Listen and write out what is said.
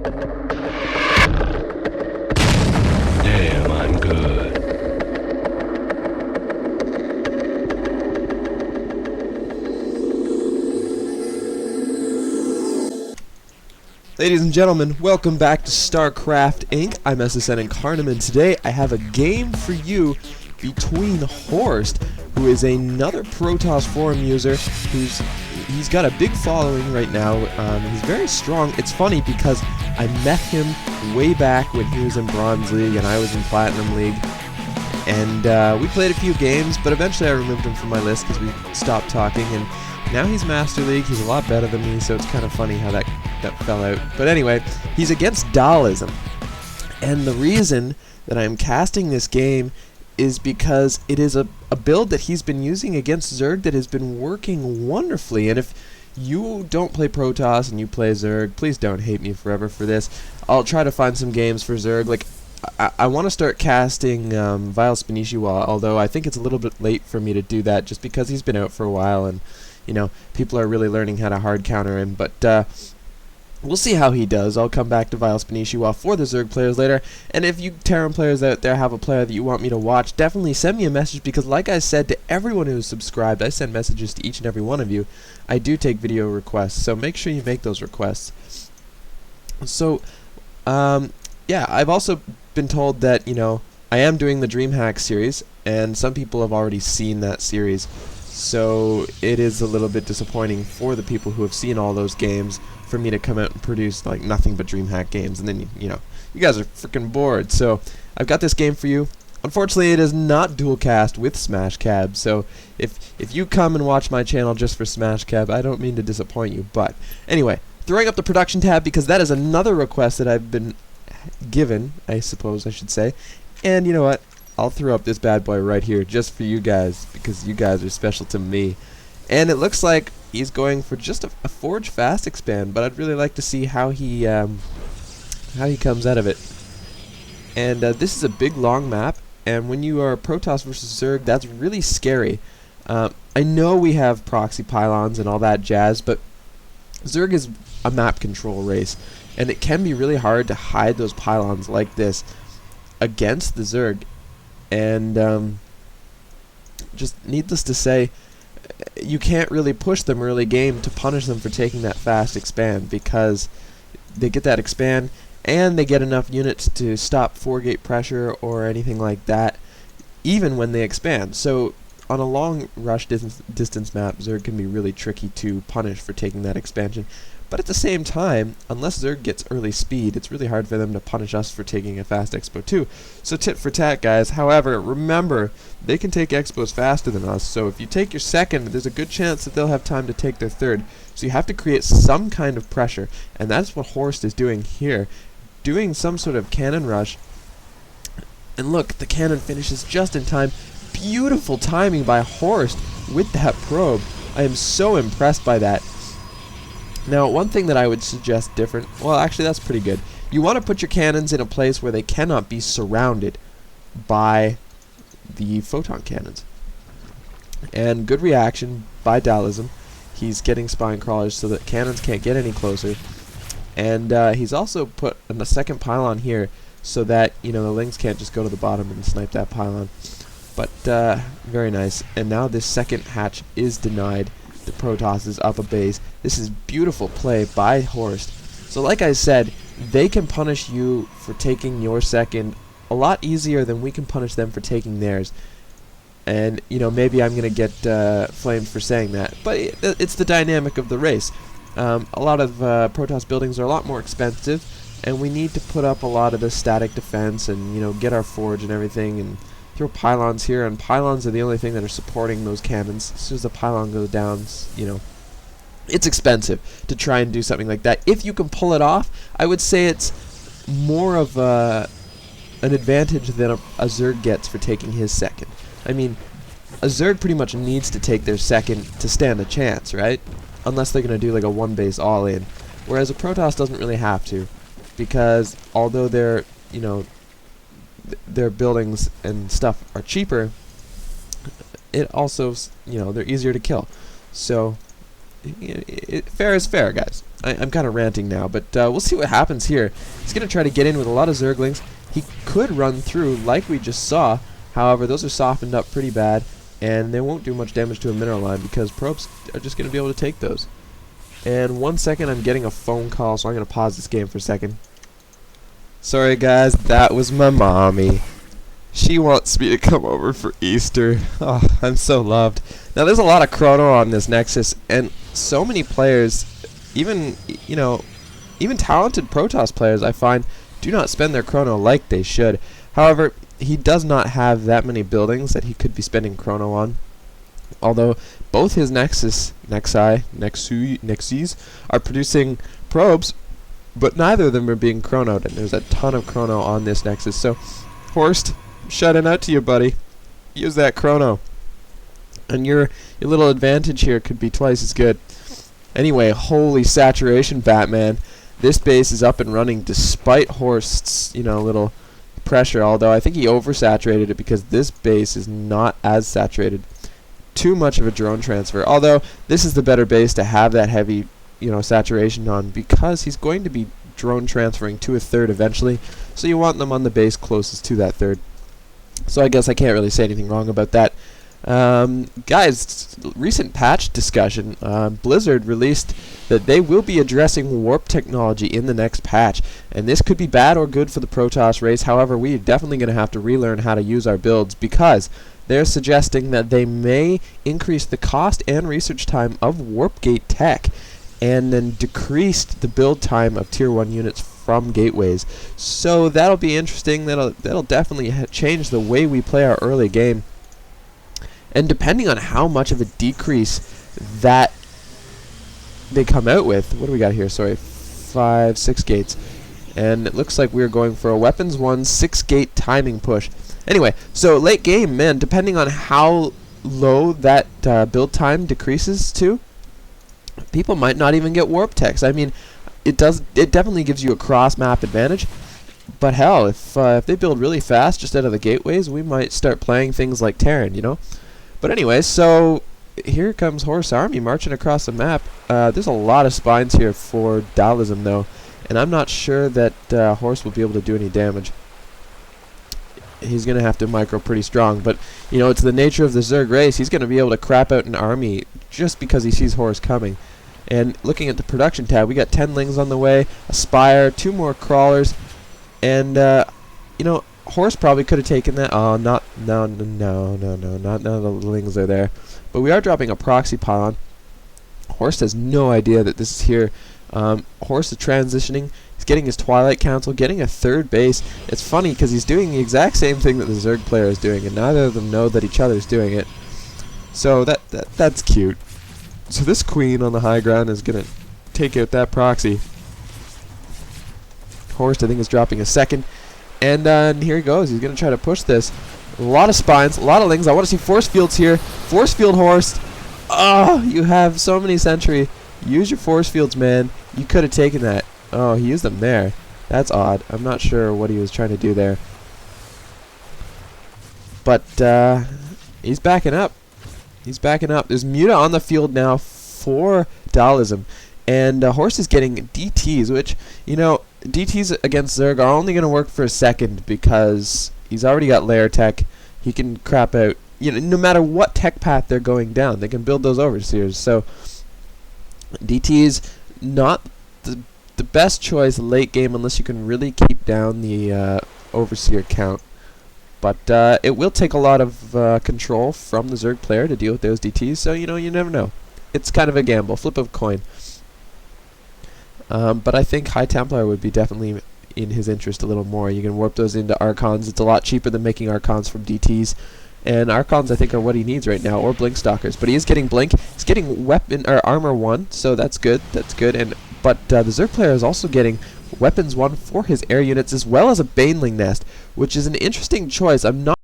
Damn, I'm good. Ladies and gentlemen, welcome back to StarCraft Inc. I'm SCINC Carnum, and today I have a game for you between Horst, who is another Protoss forum user he's got a big following right now. He's very strong. It's funny because I met him way back when he was in Bronze League and I was in Platinum League, and we played a few games, but eventually I removed him from my list because we stopped talking, and now he's Master League. He's a lot better than me, so it's kind of funny how that fell out. But anyway, he's against Dhalism, and the reason that I'm casting this game is because it is a build that he's been using against Zerg that has been working wonderfully. And if you don't play Protoss and you play Zerg, please don't hate me forever for this. I'll try to find some games for Zerg. Like, I want to start casting Vile Spanishiwa, although I think it's a little bit late for me to do that just because he's been out for a while and, you know, people are really learning how to hard counter him. But we'll see how he does. I'll come back to Vile Spanishiwa for the Zerg players later. And if you Terran players out there have a player that you want me to watch, definitely send me a message, because like I said to everyone who's subscribed, I send messages to each and every one of you. I do take video requests, so make sure you make those requests. So, yeah, I've also been told that, you know, I am doing the DreamHack series, and some people have already seen that series. So it is a little bit disappointing for the people who have seen all those games for me to come out and produce like nothing but DreamHack games, and then you know, you guys are freaking bored. So I've got this game for you. Unfortunately, it is not dual cast with Smash Cab. So if you come and watch my channel just for Smash Cab, I don't mean to disappoint you. But anyway, throwing up the production tab because that is another request that I've been given, I suppose I should say. And you know what? I'll throw up this bad boy right here just for you guys, because you guys are special to me. And it looks like he's going for just a Forge Fast Expand, but I'd really like to see how he comes out of it. And this is a big long map, and when you are Protoss versus Zerg, that's really scary. I know we have proxy pylons and all that jazz, but Zerg is a map control race, and it can be really hard to hide those pylons like this against the Zerg. And just needless to say, you can't really push them early game to punish them for taking that fast expand, because they get that expand and they get enough units to stop 4-gate pressure or anything like that even when they expand. So on a long rush distance map, Zerg can be really tricky to punish for taking that expansion. But at the same time, unless Zerg gets early speed, it's really hard for them to punish us for taking a fast expo too. So tit for tat, guys. However, remember, they can take expos faster than us, so if you take your second, there's a good chance that they'll have time to take their third. So you have to create some kind of pressure, and that's what Horst is doing here. Doing some sort of cannon rush. And look, the cannon finishes just in time. Beautiful timing by Horst with that probe. I am so impressed by that. Now, one thing that I would suggest different, well, actually that's pretty good. You want to put your cannons in a place where they cannot be surrounded by the photon cannons. And good reaction by Dhalism. He's getting spine crawlers so that cannons can't get any closer. And he's also put a second pylon here so that, you know, the Lings can't just go to the bottom and snipe that pylon. But very nice. And now this second hatch is denied. The Protoss is up a base. This is beautiful play by Horst. So like I said, they can punish you for taking your second a lot easier than we can punish them for taking theirs. And, you know, maybe I'm going to get flamed for saying that, but it's the dynamic of the race. A lot of Protoss buildings are a lot more expensive, and we need to put up a lot of the static defense and, you know, get our forge and everything, and throw pylons here, and pylons are the only thing that are supporting those cannons. As soon as the pylon goes down, you know, it's expensive to try and do something like that. If you can pull it off, I would say it's more of an advantage than a Zerg gets for taking his second. I mean, a Zerg pretty much needs to take their second to stand a chance, right? Unless they're going to do like a one base all-in. Whereas a Protoss doesn't really have to, because although they're, you know, their buildings and stuff are cheaper, it also, you know, they're easier to kill. So fair is fair, guys. I'm kind of ranting now, but we'll see what happens here. He's going to try to get in with a lot of Zerglings. He could run through like we just saw. However, those are softened up pretty bad, and they won't do much damage to a mineral line because probes are just going to be able to take those. And 1 second, I'm getting a phone call, so I'm going to pause this game for a second. Sorry, guys, that was my mommy. She wants me to come over for Easter. Oh, I'm so loved. Now, there's a lot of chrono on this Nexus, and so many players, even talented Protoss players, I find, do not spend their chrono like they should. However, he does not have that many buildings that he could be spending chrono on. Although both his Nexus are producing probes, but neither of them are being chronoed, and there's a ton of chrono on this Nexus. So, Horst, shouting out to you, buddy. Use that chrono, and your little advantage here could be twice as good. Anyway, holy saturation, Batman! This base is up and running despite Horst's little pressure. Although I think he oversaturated it because this base is not as saturated. Too much of a drone transfer. Although this is the better base to have that heavy, saturation on, because he's going to be drone transferring to a third eventually. So you want them on the base closest to that third. So I guess I can't really say anything wrong about that. Guys, recent patch discussion. Blizzard released that they will be addressing warp technology in the next patch, and this could be bad or good for the Protoss race. However, we're definitely going to have to relearn how to use our builds, because they're suggesting that they may increase the cost and research time of warp gate tech, and then decrease the build time of tier 1 units from gateways. So that'll be interesting. That'll definitely change the way we play our early game. And depending on how much of a decrease that they come out with, what do we got here? Sorry, 6 gates. And it looks like we're going for a weapons 1 6-gate timing push. Anyway, so late game, man, depending on how low that build time decreases to, people might not even get warp techs. I mean, it definitely gives you a cross-map advantage. But hell, if they build really fast just out of the gateways, we might start playing things like Terran, But anyway, so here comes Horst's army marching across the map. There's a lot of spines here for Dhalism, though, and I'm not sure that Horst will be able to do any damage. He's going to have to micro pretty strong, but, it's the nature of the Zerg race. He's going to be able to crap out an army just because he sees Horst coming. And looking at the production tab, we got 10 Lings on the way, a Spire, 2 more Crawlers, and, Horst probably could have taken that. Oh, no, none of the Lings are there. But we are dropping a proxy pylon. Horst has no idea that this is here. Horst is transitioning. He's getting his Twilight Council, getting a third base. It's funny because he's doing the exact same thing that the Zerg player is doing, and neither of them know that each other's doing it. So that's cute. So this queen on the high ground is going to take out that proxy. Horst, I think, is dropping a second. And here he goes. He's going to try to push this. A lot of spines, a lot of Lings. I want to see force fields here. Force field Horst. Oh, you have so many sentry. Use your force fields, man. You could have taken that. Oh, he used them there. That's odd. I'm not sure what he was trying to do there. But he's backing up. He's backing up. There's Muta on the field now for Dhalism. And Horst is getting DTs, which, DTs against Zerg are only going to work for a second because he's already got layer tech. He can crap out, no matter what tech path they're going down, they can build those overseers. So DTs not the best choice late game unless you can really keep down the overseer count. But it will take a lot of control from the Zerg player to deal with those DTs. So you never know. It's kind of a gamble, flip of a coin. But I think High Templar would be definitely in his interest a little more. You can warp those into Archons. It's a lot cheaper than making Archons from DTs. And Archons, I think, are what he needs right now, or Blink Stalkers. But he is getting Blink. He's getting weapon or Armor 1, so that's good. That's good. But the Zerg player is also getting Weapons 1 for his air units, as well as a Baneling Nest, which is an interesting choice. I'm not